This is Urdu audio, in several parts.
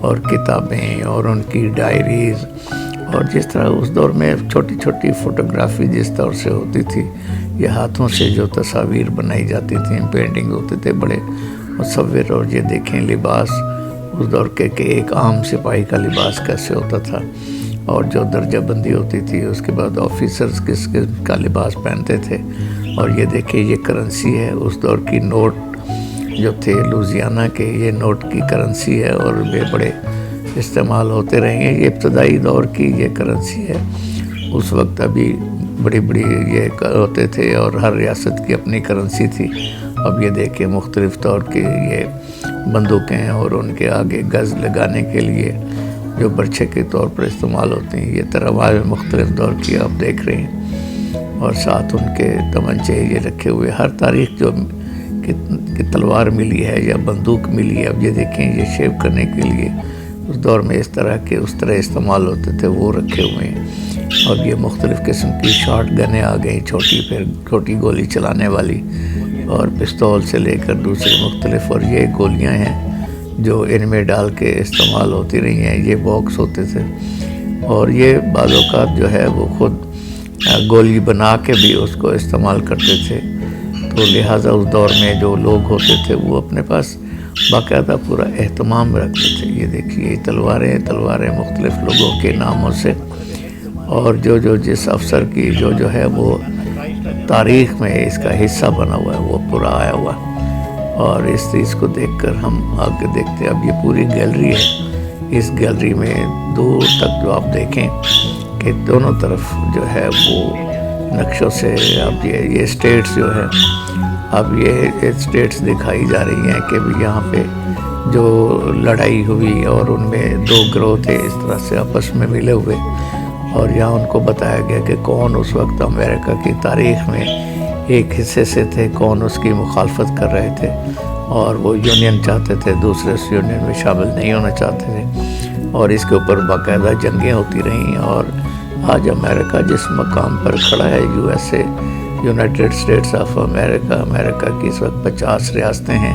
اور کتابیں اور ان کی ڈائریز، اور جس طرح اس دور میں چھوٹی چھوٹی فوٹوگرافی جس طور سے ہوتی تھی، یہ ہاتھوں سے جو تصاویر بنائی جاتی تھیں، پینٹنگ ہوتے تھے بڑے مصور. اور یہ دیکھیں لباس اس دور کے کہ ایک عام سپاہی کا لباس کیسے ہوتا تھا، اور جو درجہ بندی ہوتی تھی اس کے بعد آفیسرز کس قسم کا لباس پہنتے تھے. اور یہ دیکھیں یہ کرنسی ہے اس دور کی، نوٹ جو تھے لوزیانہ کے، یہ نوٹ کی کرنسی ہے اور یہ بڑے استعمال ہوتے رہے ہیں. یہ ابتدائی دور کی یہ کرنسی ہے. اس وقت ابھی بڑی بڑی یہ ہوتے تھے اور ہر ریاست کی اپنی کرنسی تھی. اب یہ دیکھیں مختلف طور کے یہ بندوقیں اور ان کے آگے گز لگانے کے لیے جو برچھے کے طور پر استعمال ہوتے ہیں، یہ تلواریں مختلف دور کی آپ دیکھ رہے ہیں، اور ساتھ ان کے تمنچے یہ رکھے ہوئے. ہر تاریخ جو کہ تلوار ملی ہے یا بندوق ملی ہے. اب یہ دیکھیں یہ شیو کرنے کے لیے اس دور میں اس طرح استعمال ہوتے تھے، وہ رکھے ہوئے ہیں. اور یہ مختلف قسم کی شارٹ گنیں آ گئیں، چھوٹی گولی چلانے والی، اور پستول سے لے کر دوسری مختلف. اور یہ گولیاں ہیں جو ان میں ڈال کے استعمال ہوتی رہی ہیں. یہ باکس ہوتے تھے، اور یہ بعض اوقات جو ہے وہ خود گولی بنا کے بھی اس کو استعمال کرتے تھے. تو لہٰذا اس دور میں جو لوگ ہوتے تھے وہ اپنے پاس باقاعدہ پورا اہتمام رکھتے تھے. یہ دیکھیے تلواریں مختلف لوگوں کے ناموں سے، اور جو جس افسر کی جو ہے وہ تاریخ میں اس کا حصہ بنا ہوا ہے وہ پورا آیا ہوا. اور اس چیز کو دیکھ کر ہم آگے دیکھتے ہیں. اب یہ پوری گیلری ہے. اس گیلری میں دور تک جو آپ دیکھیں کہ دونوں طرف جو ہے وہ نقشوں سے اب یہ اسٹیٹس جو ہے، اب یہ اسٹیٹس دکھائی جا رہی ہیں کہ بھی یہاں پہ جو لڑائی ہوئی اور ان میں دو گروہ تھے اس طرح سے آپس میں ملے ہوئے. اور یہاں ان کو بتایا گیا کہ کون اس وقت امریکہ کی تاریخ میں ایک حصے سے تھے، کون اس کی مخالفت کر رہے تھے، اور وہ یونین چاہتے تھے، دوسرے اس یونین میں شامل نہیں ہونا چاہتے تھے. اور اس کے اوپر باقاعدہ جنگیں ہوتی رہیں. اور آج امریکہ جس مقام پر کھڑا ہے، U S A, United States of America کی اس وقت 50 ریاستیں ہیں.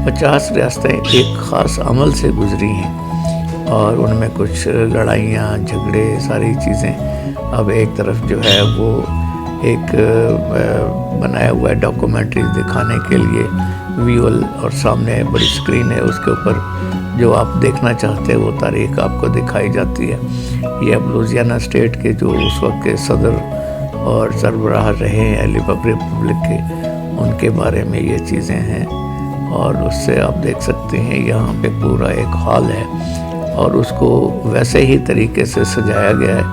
50 ریاستیں ایک خاص عمل سے گزری ہیں، اور ان میں کچھ لڑائیاں، جھگڑے، ساری چیزیں. اب ایک طرف جو ہے وہ ایک بنایا ہوا ہے ڈاکومنٹریز دکھانے کے لیے ویول، اور سامنے بڑی سکرین ہے، اس کے اوپر جو آپ دیکھنا چاہتے ہیں وہ تاریخ آپ کو دکھائی جاتی ہے. یہ اب لوزیانہ اسٹیٹ کے جو اس وقت کے صدر اور سربراہ رہے ہیں ریپبلک کے، ان کے بارے میں یہ چیزیں ہیں. اور اس سے آپ دیکھ سکتے ہیں یہاں پہ پورا ایک ہال ہے، اور اس کو ویسے ہی طریقے سے سجایا گیا ہے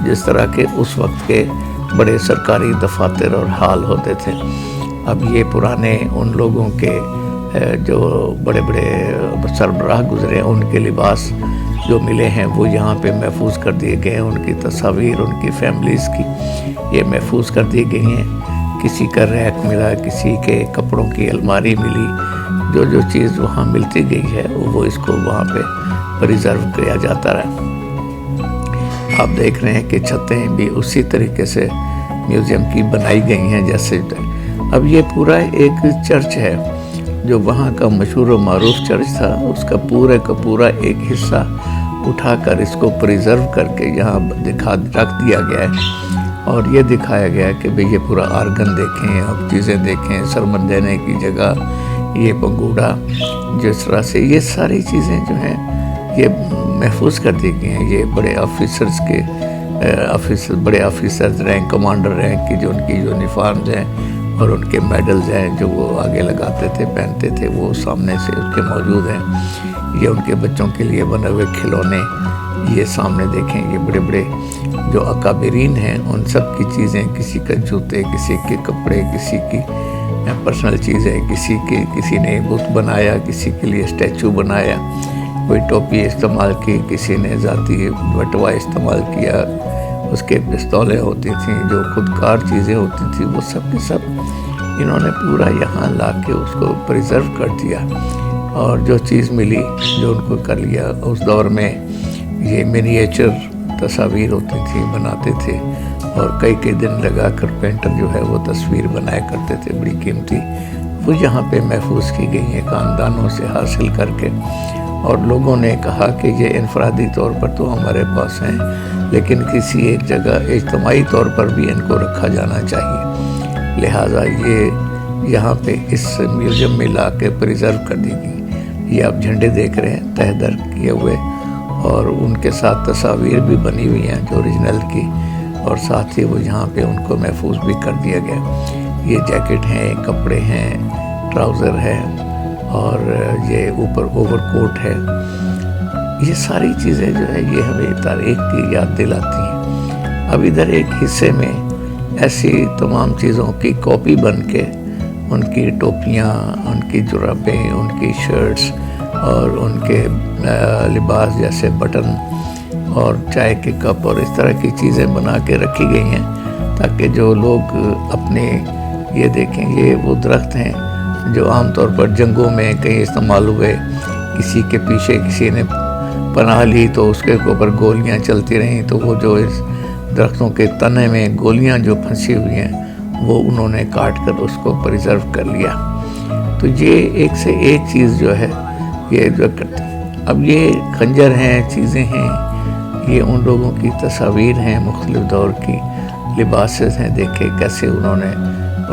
جس طرح کے اس وقت کے بڑے سرکاری دفاتر اور ہال ہوتے تھے. اب یہ پرانے ان لوگوں کے جو بڑے بڑے سربراہ گزرے، ان کے لباس جو ملے ہیں وہ یہاں پہ محفوظ کر دیے گئے ہیں. ان کی تصاویر، ان کی فیملیز کی یہ محفوظ کر دی گئی ہیں. کسی کا ریک ملا، کسی کے کپڑوں کی الماری ملی. جو چیز وہاں ملتی گئی ہے وہ اس کو وہاں پہ پریزرو کیا جاتا رہا. آپ دیکھ رہے ہیں کہ چھتیں بھی اسی طریقے سے میوزیم کی بنائی گئی ہیں جیسے. اب یہ پورا ایک چرچ ہے جو وہاں کا مشہور و معروف چرچ تھا، اس کا پورا ایک حصہ اٹھا کر اس کو پریزرو کر کے یہاں رکھ دیا گیا ہے. اور یہ دکھایا گیا ہے کہ بھئی یہ پورا آرگن دیکھیں، اب چیزیں دیکھیں، سرمن دینے کی جگہ، یہ پنگوڑا، جس طرح سے یہ ساری چیزیں جو ہیں یہ محفوظ کر دی گئی ہیں. یہ بڑے آفیسرز رینک، کمانڈر رینک کی جو ان کی یونیفارمز ہیں اور ان کے میڈلز ہیں جو وہ آگے لگاتے تھے، پہنتے تھے، وہ سامنے سے اس کے موجود ہیں. یہ ان کے بچوں کے لیے بنے ہوئے کھلونے، یہ سامنے دیکھیں. یہ بڑے بڑے جو اکابرین ہیں ان سب کی چیزیں، کسی کا جوتے، کسی کے کپڑے، کسی کی پرسنل چیزیں، کسی نے بت بنایا، کسی کے لیے اسٹیچو بنایا، کوئی ٹوپی استعمال کی، کسی نے ذاتی بٹوا استعمال کیا. اس کے پستولیں ہوتی تھیں جو خودکار چیزیں ہوتی تھیں، وہ سب کے سب انہوں نے پورا یہاں لا کے اس کو پریزرو کر دیا. اور جو چیز ملی جو ان کو کر لیا. اس دور میں یہ منییچر تصاویر ہوتی تھیں، بناتے تھے، اور کئی دن لگا کر پینٹر جو ہے وہ تصویر بنایا کرتے تھے بڑی قیمتی. وہ یہاں پہ محفوظ کی گئی ہیں خاندانوں سے حاصل کر کے. اور لوگوں نے کہا کہ یہ انفرادی طور پر تو ہمارے پاس ہیں، لیکن کسی ایک جگہ اجتماعی طور پر بھی ان کو رکھا جانا چاہیے، لہٰذا یہ یہاں پہ اس میوزیم میں لا کے پریزرو کر دی گئی۔ یہ آپ جھنڈے دیکھ رہے ہیں تہ در کیے ہوئے، اور ان کے ساتھ تصاویر بھی بنی ہوئی ہیں جو اوریجنل کی، اور ساتھ ہی وہ یہاں پہ ان کو محفوظ بھی کر دیا گیا۔ یہ جیکٹ ہیں، کپڑے ہیں، ٹراؤزر ہے، اور یہ اوپر اوور کوٹ ہے۔ یہ ساری چیزیں جو ہے یہ ہمیں تاریخ کی یاد دلاتی ہیں۔ اب ادھر ایک حصے میں ایسی تمام چیزوں کی کاپی بن کے، ان کی ٹوپیاں، ان کی جرابیں، ان کی شرٹس اور ان کے لباس جیسے بٹن اور چائے کے کپ اور اس طرح کی چیزیں بنا کے رکھی گئی ہیں، تاکہ جو لوگ اپنے یہ دیکھیں، یہ وہ درخت ہیں جو عام طور پر جنگوں میں کہیں استعمال ہوئے، کسی کے پیچھے کسی نے پناہ لی تو اس کے اوپر گولیاں چلتی رہیں، تو وہ جو اس درختوں کے تنے میں گولیاں جو پھنسی ہوئی ہیں وہ انہوں نے کاٹ کر اس کو پریزرو کر لیا۔ تو یہ ایک سے ایک چیز جو ہے یہ جو کرتے ہیں۔ اب یہ خنجر ہیں، چیزیں ہیں، یہ ان لوگوں کی تصاویر ہیں مختلف دور کی، لباسز ہیں، دیکھے کیسے انہوں نے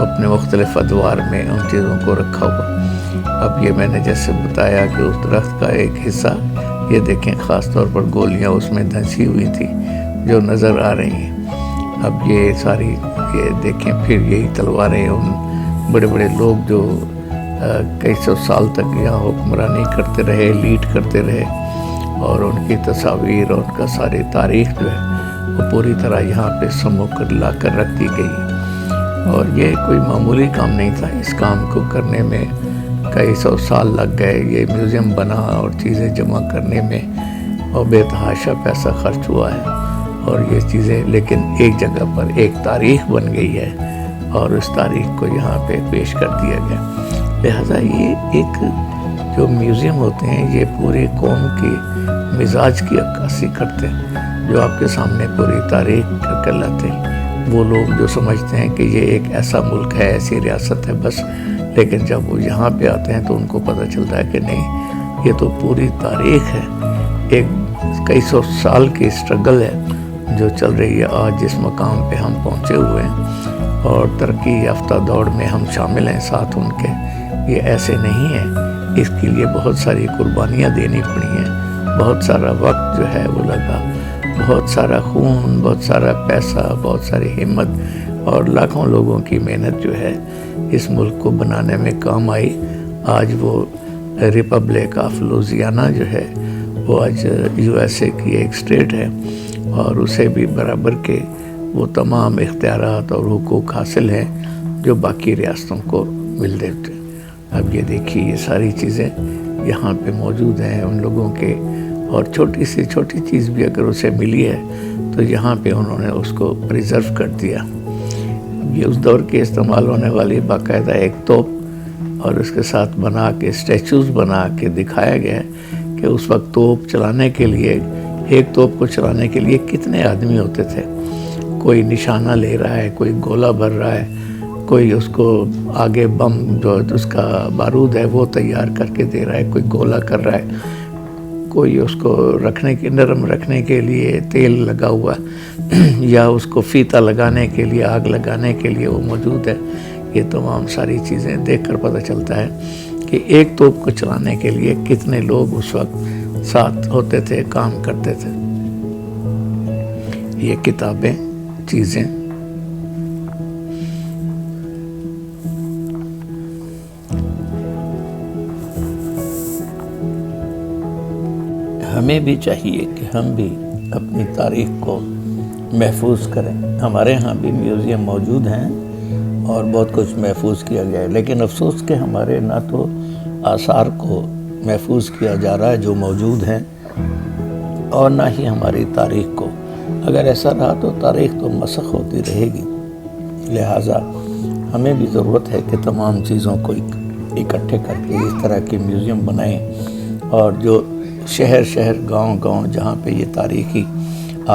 اپنے مختلف ادوار میں ان چیزوں کو رکھا ہوا۔ اب یہ میں نے جیسے بتایا کہ اس درخت کا ایک حصہ یہ دیکھیں، خاص طور پر گولیاں اس میں دھنسی ہوئی تھی جو نظر آ رہی ہیں۔ اب یہ ساری یہ دیکھیں، پھر یہی تلواریں، ان بڑے بڑے لوگ جو کئی سو سال تک یہاں حکمرانی کرتے رہے، لیڈ کرتے رہے، اور ان کی تصاویر اور ان کا ساری تاریخ جو ہے وہ پوری طرح یہاں پہ سمو کر لا کر رکھ دی گئی۔ اور یہ کوئی معمولی کام نہیں تھا، اس کام کو کرنے میں کئی سو سال لگ گئے۔ یہ میوزیم بنا اور چیزیں جمع کرنے میں اور بے تحاشا پیسہ خرچ ہوا ہے، اور یہ چیزیں لیکن ایک جگہ پر ایک تاریخ بن گئی ہے، اور اس تاریخ کو یہاں پہ پیش کر دیا گیا۔ لہٰذا یہ ایک جو میوزیم ہوتے ہیں یہ پوری قوم کی مزاج کی عکاسی کرتے ہیں، جو آپ کے سامنے پوری تاریخ کر لاتے ہیں۔ وہ لوگ جو سمجھتے ہیں کہ یہ ایک ایسا ملک ہے، ایسی ریاست ہے بس، لیکن جب وہ یہاں پہ آتے ہیں تو ان کو پتہ چلتا ہے کہ نہیں، یہ تو پوری تاریخ ہے، ایک کئی سو سال کی اسٹرگل ہے جو چل رہی ہے۔ آج جس مقام پہ ہم پہنچے ہوئے ہیں اور ترقی یافتہ دوڑ میں ہم شامل ہیں ساتھ ان کے، یہ ایسے نہیں ہے۔ اس کے لیے بہت ساری قربانیاں دینی پڑی ہیں، بہت سارا وقت جو ہے وہ لگا، بہت سارا خون، بہت سارا پیسہ، بہت ساری ہمت اور لاکھوں لوگوں کی محنت جو ہے اس ملک کو بنانے میں کام آئی۔ آج وہ ریپبلک آف لوزیانہ جو ہے وہ آج یو ایس اے کی ایک اسٹیٹ ہے، اور اسے بھی برابر کے وہ تمام اختیارات اور حقوق حاصل ہیں جو باقی ریاستوں کو ملتے تھے۔ اب یہ دیکھیے، یہ ساری چیزیں یہاں پہ موجود ہیں ان لوگوں کے، اور چھوٹی سی چھوٹی چیز بھی اگر اسے ملی ہے تو یہاں پہ انہوں نے اس کو پریزرو کر دیا۔ یہ اس دور کے استعمال ہونے والی باقاعدہ ایک توپ، اور اس کے ساتھ بنا کے اسٹیچوز بنا کے دکھایا گیا ہے کہ اس وقت توپ چلانے کے لیے، ایک توپ کو چلانے کے لیے کتنے آدمی ہوتے تھے۔ کوئی نشانہ لے رہا ہے، کوئی گولہ بھر رہا ہے، کوئی اس کو آگے بم جو اس کا بارود ہے وہ تیار کر کے دے رہا ہے، کوئی گولہ کر رہا ہے، کوئی اس کو رکھنے کے نرم رکھنے کے لیے تیل لگا ہوا یا اس کو فیتا لگانے کے لیے، آگ لگانے کے لیے وہ موجود ہے۔ یہ تمام ساری چیزیں دیکھ کر پتہ چلتا ہے کہ ایک توپ کو چلانے کے لیے کتنے لوگ اس وقت ساتھ ہوتے تھے، کام کرتے تھے۔ یہ کتابیں، چیزیں ہمیں بھی چاہیے کہ ہم بھی اپنی تاریخ کو محفوظ کریں۔ ہمارے ہاں بھی میوزیم موجود ہیں اور بہت کچھ محفوظ کیا گیا ہے، لیکن افسوس کہ ہمارے نہ تو آثار کو محفوظ کیا جا رہا ہے جو موجود ہیں، اور نہ ہی ہماری تاریخ کو۔ اگر ایسا رہا تو تاریخ تو مسخ ہوتی رہے گی۔ لہٰذا ہمیں بھی ضرورت ہے کہ تمام چیزوں کو اکٹھے کر کے اس طرح کے میوزیم بنائیں، اور جو شہر شہر، گاؤں گاؤں جہاں پہ یہ تاریخی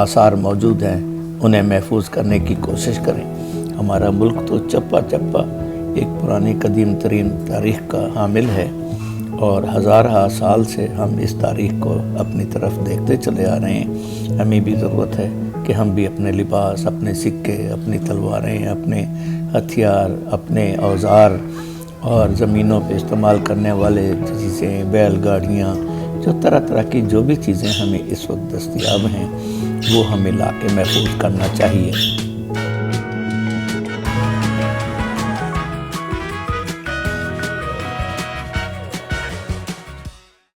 آثار موجود ہیں انہیں محفوظ کرنے کی کوشش کریں۔ ہمارا ملک تو چپا چپا ایک پرانی قدیم ترین تاریخ کا حامل ہے، اور ہزارہ سال سے ہم اس تاریخ کو اپنی طرف دیکھتے چلے آ رہے ہیں۔ ہمیں بھی ضرورت ہے کہ ہم بھی اپنے لباس، اپنے سکے، اپنی تلواریں، اپنے ہتھیار، اپنے اوزار اور زمینوں پہ استعمال کرنے والے چیزیں، بیل گاڑیاں، جو طرح طرح کی جو بھی چیزیں ہمیں اس وقت دستیاب ہیں وہ ہمیں لا کے محفوظ کرنا چاہیے۔